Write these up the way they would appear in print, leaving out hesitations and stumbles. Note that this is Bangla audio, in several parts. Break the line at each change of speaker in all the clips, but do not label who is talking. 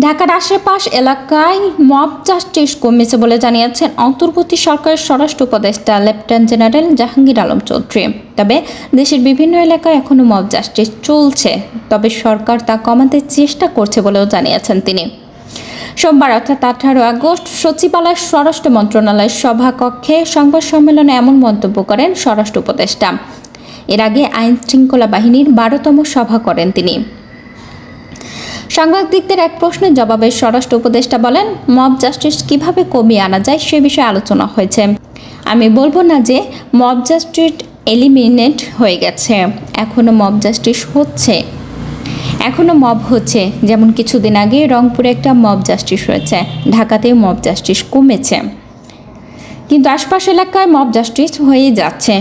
ঢাকার আশেপাশ এলাকায় মব জাস্টিস কমেছে বলে জানিয়েছেন অন্তর্বর্তী সরকারের স্বরাষ্ট্র উপদেষ্টা লেফটেন্যান্ট জেনারেল জাহাঙ্গীর আলম চৌধুরী। তবে দেশের বিভিন্ন এলাকায় এখনও মব জাস্টিস চলছে, তবে সরকার তা কমাতে চেষ্টা করছে বলেও জানিয়েছেন তিনি। সোমবার অর্থাৎ 18 আগস্ট সচিবালয়ের স্বরাষ্ট্র মন্ত্রণালয়ের সভাকক্ষে সংবাদ সম্মেলনে এমন মন্তব্য করেন স্বরাষ্ট্র উপদেষ্টা। এর আগে আইন শৃঙ্খলা বাহিনীর 12তম সভা করেন তিনি। সাংবাদিকদের এক প্রশ্নের জবাবে স্বরাষ্ট্র উপদেষ্টা বলেন, মব জাস্টিস কিভাবে কমিয়ে আনা যায় সে বিষয়ে আলোচনা হয়েছে। আমি বলবো না যে মব জাস্টিস এলিমিনেট হয়ে গেছে, এখনও মব জাস্টিস হচ্ছে, এখনও মব হচ্ছে। যেমন কিছুদিন আগে রংপুরে একটা মব জাস্টিস হয়েছে, ঢাকাতেও মব জাস্টিস কমেছে, কিন্তু আশপাশ এলাকায় মব জাস্টিস হয়েই যাচ্ছে।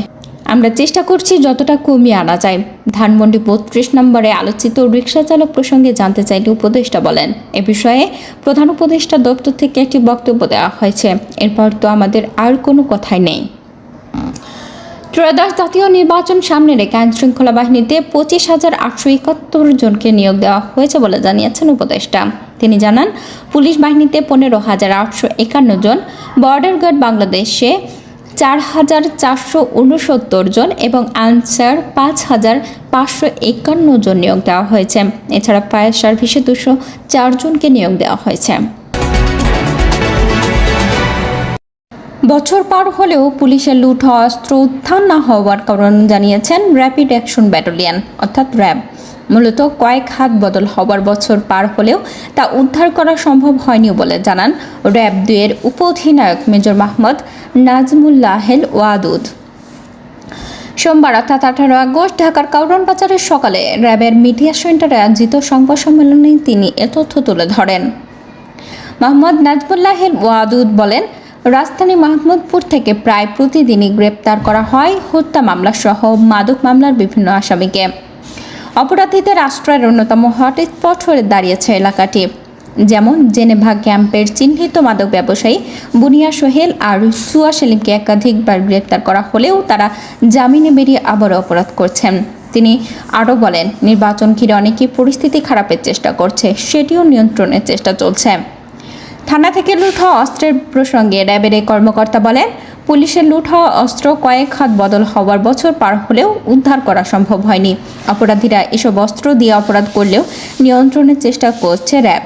আমরা চেষ্টা করছি যতটা কমিয়ে আনা যায়। ধানমন্ডি 32 নম্বরে আলোচিত রিকশা চালক প্রসঙ্গে জানতে চাইলে উপদেষ্টা বলেন, এ বিষয়ে প্রধান উপদেষ্টা দপ্তর থেকে একটি বক্তব্য দেওয়া হয়েছে, এরপর তো আমাদের আর কোনো কথাই নেই। ত্রয়োদশ জাতীয় নির্বাচন সামনে রেখে আইন শৃঙ্খলা বাহিনীতে 25,871 জনকে নিয়োগ দেওয়া হয়েছে বলে জানিয়েছেন উপদেষ্টা। তিনি জানান, পুলিশ বাহিনীতে 15,851 জন, বর্ডার গার্ড বাংলাদেশে 4,469 জন এবং আনসার 5,551 জন নিয়োগ দেওয়া হয়েছে। এছাড়া ফায়ার সার্ভিসে 204 জনকে নিয়োগ দেওয়া হয়েছে। বছর পার হলেও পুলিশের লুট হওয়া অস্ত্র উদ্ধার না হওয়ার কারণ জানিয়েছেন র্যাপিড অ্যাকশন ব্যাটালিয়ন অর্থাৎ র্যাব। মূলত কয়েক হাত বদল হবার বছর পার হলেও তা উদ্ধার করা সম্ভব হয়নি বলে জানান র্যাব 2-এর উপ অধিনায়ক মেজর মোহাম্মদ নাজমুল্লাহেল ওয়াদুদ। সোমবার অর্থাৎ 18 আগস্ট ঢাকার কারওয়ান বাজারের সকালে র্যাবের মিডিয়া সেন্টারে আয়োজিত সংবাদ সম্মেলনে তিনি এ তথ্য তুলে ধরেন। মোহাম্মদ নাজমুল্লাহেল ওয়াদুদ বলেন, রাজধানী মাহমুদপুর থেকে প্রায় প্রতিদিনই গ্রেপ্তার করা হয় হত্যা মামলা সহ মাদক মামলার বিভিন্ন আসামিকে। অপরাধীদের আশ্রয়ের অন্যতম হটস্পট হয়ে দাঁড়িয়েছে এলাকাটি। যেমন জেনেভা ক্যাম্পের চিহ্নিত মাদক ব্যবসায়ী বুনিয়া সোহেল আর সুয়া সেলিমকে একাধিকবার গ্রেপ্তার করা হলেও তারা জামিনে বেরিয়ে আবারও অপরাধ করছেন। তিনি আরও বলেন, নির্বাচন ঘিরে অনেকেই পরিস্থিতি খারাপের চেষ্টা করছে, সেটিও নিয়ন্ত্রণের চেষ্টা চলছে। থানা থেকে লুট হওয়া অস্ত্রের প্রসঙ্গে র্যাবের এই কর্মকর্তা বলেন, পুলিশের লুট হওয়া অস্ত্র কয়েক হাত বদল হওয়ার বছর পার হলেও উদ্ধার করা সম্ভব হয়নি। অপরাধীরা এসব অস্ত্র দিয়ে অপরাধ করলেও নিয়ন্ত্রণের চেষ্টা করছে র্যাব।